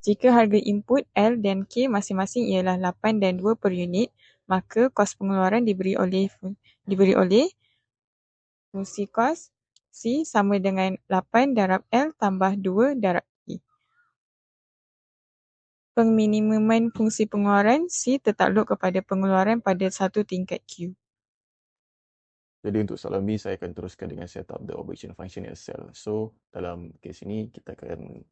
Jika harga input L dan K masing-masing ialah 8 dan 2 per unit, maka kos pengeluaran diberi oleh fungsi kos C sama dengan 8 darab L tambah 2 darab K. Peminimuman fungsi pengeluaran C tertakluk kepada pengeluaran pada satu tingkat Q. Jadi untuk soalan B, saya akan teruskan dengan setup the operation function itself. So, dalam kes ini, kita akan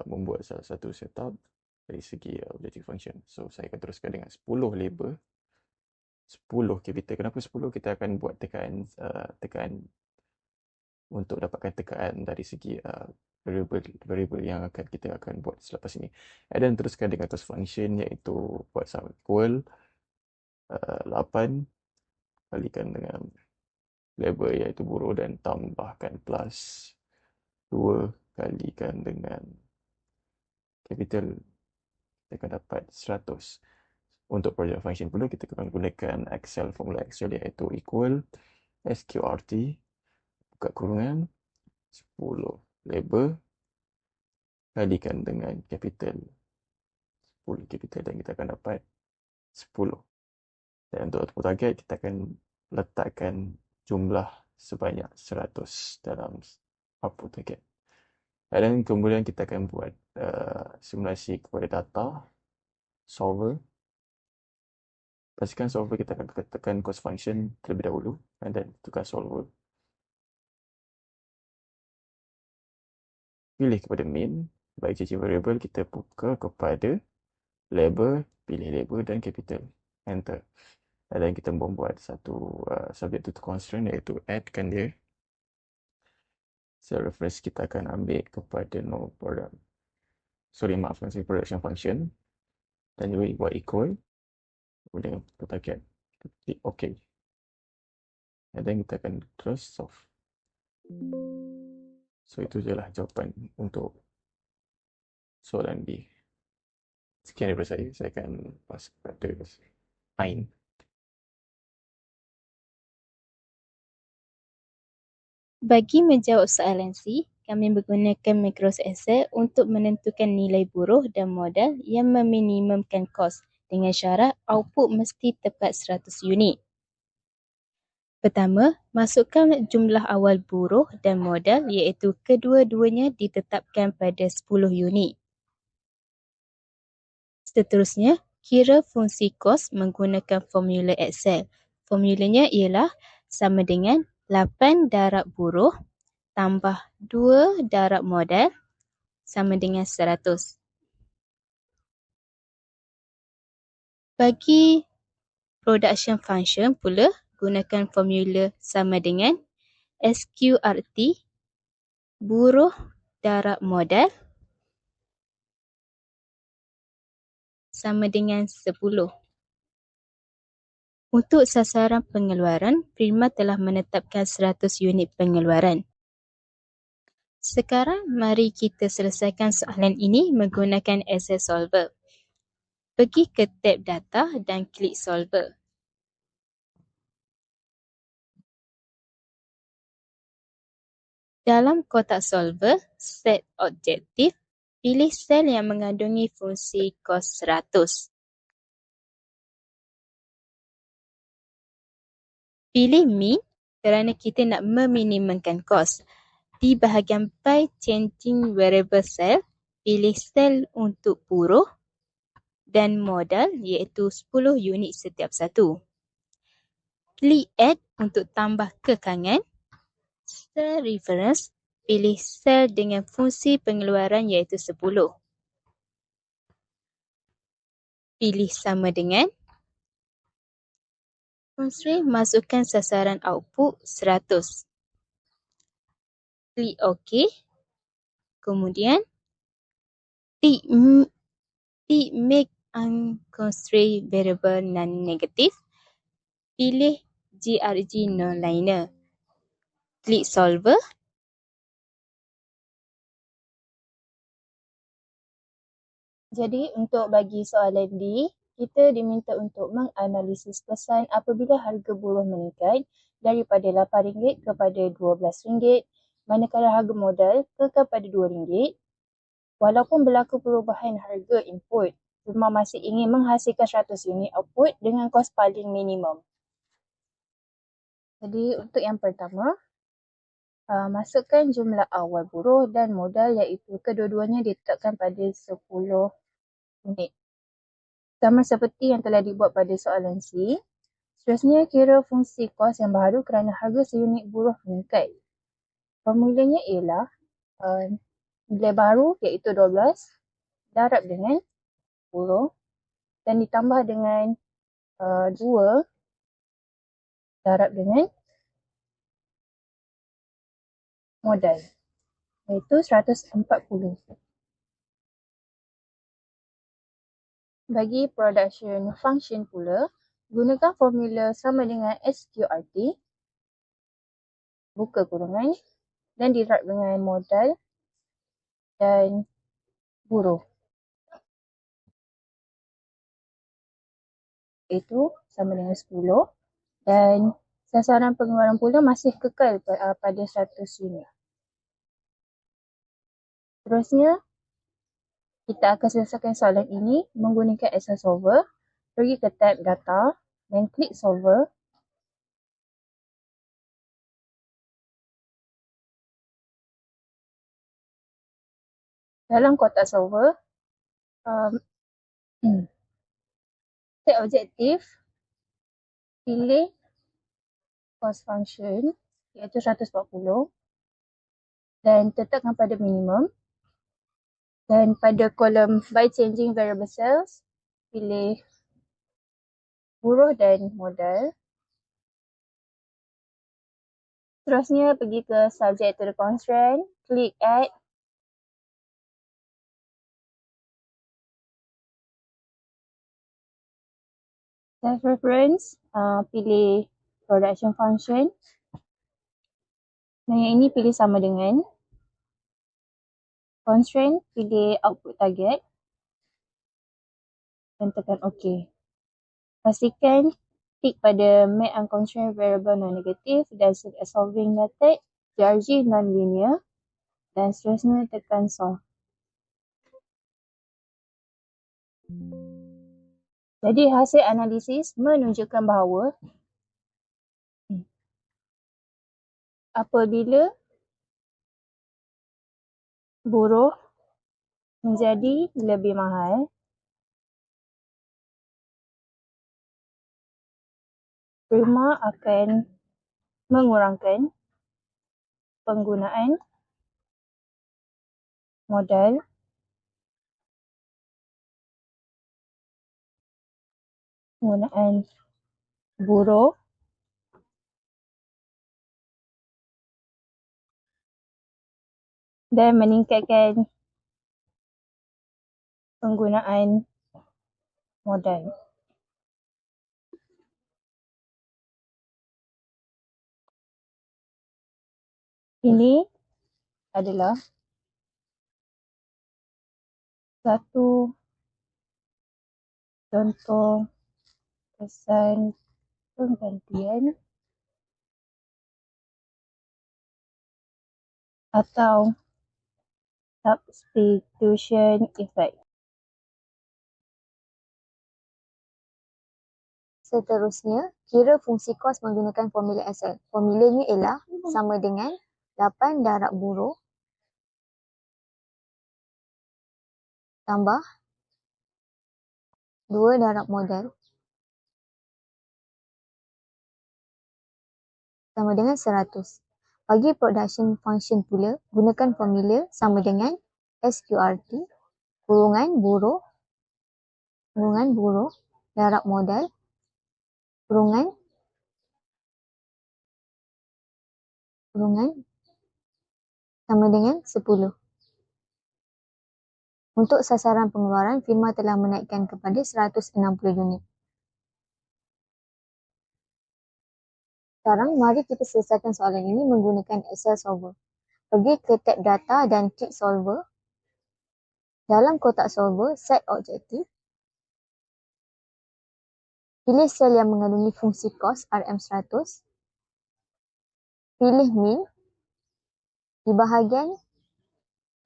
membuat salah satu setup dari segi objective function. So, saya akan teruskan dengan 10 label, 10 capital. Kenapa 10? Kita akan buat tekaan untuk dapatkan tekaan dari segi variable yang kita akan buat selepas ini. Dan teruskan dengan cost function, iaitu buat sama equal 8 kalikan dengan label iaitu buruh dan tambahkan plus 2 kalikan dengan capital, kita akan dapat 100. Untuk project function pula, kita akan gunakan formula Excel iaitu equal SQRT buka kurungan 10 label kalikan dengan capital 10 capital dan kita akan dapat 10. Dan untuk output target, kita akan letakkan jumlah sebanyak 100 dalam output target. Dan kemudian kita akan buat simulasi kepada data solver. Pastikan solver kita akan tekan cost function terlebih dahulu dan tukar solver. Pilih kepada main, bagi ciri variable kita buka kepada label, pilih label dan capital, enter. Dan kita membuat satu subject to constraint iaitu addkan dia. Cell reference kita akan ambil kepada no product. Production function. Dan juga buat equal. Kemudian kita target. Klik OK. Dan kita akan terus solve. So itu je lah jawapan untuk soalan B. Sekian daripada saya. Saya akan pass kepada Ain. Bagi menjawab soalan C, kami menggunakan Macros Excel untuk menentukan nilai buruh dan modal yang meminimumkan kos dengan syarat output mesti tepat 100 unit. Pertama, masukkan jumlah awal buruh dan modal iaitu kedua-duanya ditetapkan pada 10 unit. Seterusnya, kira fungsi kos menggunakan formula Excel. Formulanya ialah sama dengan 8 darab buruh tambah 2 darab modal sama dengan 100. Bagi production function pula, gunakan formula sama dengan SQRT buruh darab modal sama dengan 10. Untuk sasaran pengeluaran, Prima telah menetapkan 100 unit pengeluaran. Sekarang, mari kita selesaikan soalan ini menggunakan Excel Solver. Pergi ke tab Data dan klik Solver. Dalam kotak Solver, set objektif, pilih sel yang mengandungi fungsi kos 100. Pilih min kerana kita nak meminimumkan kos. Di bahagian by changing variable cell, pilih sel untuk buruh dan modal iaitu 10 unit setiap satu. Klik add untuk tambah kekangan. Cell reference, pilih sel dengan fungsi pengeluaran iaitu 10. Pilih sama dengan. Constraint, masukkan sasaran output 100. Klik OK. Kemudian, tick make unconstrained variable non-negative. Pilih GRG non-linear. Klik solver. Jadi untuk bagi soalan D, kita diminta untuk menganalisis pesan apabila harga buruh meningkat daripada RM8 kepada RM12, manakala harga modal kekal pada RM2 Walaupun berlaku perubahan harga input, firma masih ingin menghasilkan 100 unit output dengan kos paling minimum. Jadi untuk yang pertama, masukkan jumlah awal buruh dan modal iaitu kedua-duanya ditetapkan pada 10 unit. Sama seperti yang telah dibuat pada soalan C, seterusnya kira fungsi kos yang baru kerana harga seunit buruh meningkat. Formulanya ialah nilai baru iaitu 12 darab dengan buruh dan ditambah dengan 2 darab dengan modal iaitu 140. Bagi production function pula, gunakan formula sama dengan SQRT, buka kurungan dan dirab dengan modal dan buruh. Itu sama dengan 10 dan sasaran pengeluaran pula masih kekal pada 100 unit. Terusnya, kita akan selesaikan soalan ini menggunakan Excel Solver. Pergi ke tab Data dan klik Solver. Dalam kotak Solver, set objektif, pilih cost function iaitu 140 dan tetapkan pada minimum. Dan pada kolom by changing variable cells, pilih buruh dan modal. Terusnya pergi ke subject to the constraint, klik add. Self reference, pilih production function. Dan yang ini pilih sama dengan constraint, pilih output target dan tekan OK. Pastikan tik pada make unconstrained variable non-negative dan select solving method, GRG non-linear dan seterusnya tekan solve. Jadi hasil analisis menunjukkan bahawa apabila buruh menjadi lebih mahal, firma akan mengurangkan penggunaan modal, penggunaan buruh dan meningkatkan penggunaan modal. Ini adalah satu contoh kesan penggantian atau substitution effect. Seterusnya, kira fungsi kos menggunakan formula Excel. Formulanya ialah sama dengan 8 darab buruh tambah 2 darab modal sama dengan 100. Bagi production function pula, gunakan formula sama dengan SQRT, kurungan buruh darab modal, kurungan sama dengan 10. Untuk sasaran pengeluaran, firma telah menaikkan kepada 160 unit. Sekarang, mari kita selesaikan soalan ini menggunakan Excel Solver. Pergi ke tab Data dan klik Solver. Dalam kotak Solver, set objektif. Pilih sel yang mengandungi fungsi kos RM100. Pilih min. Di bahagian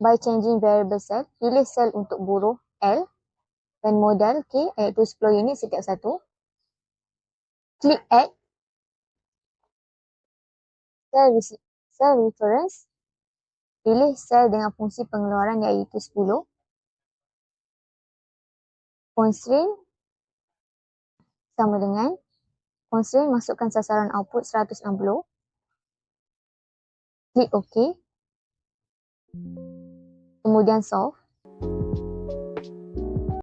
by changing variable cell, pilih sel untuk buruh L dan modal K iaitu 10 unit setiap satu. Klik add cell reference, pilih sel dengan fungsi pengeluaran iaitu 10. Constraint sama dengan constraint masukkan sasaran output 160. Klik OK. Kemudian solve.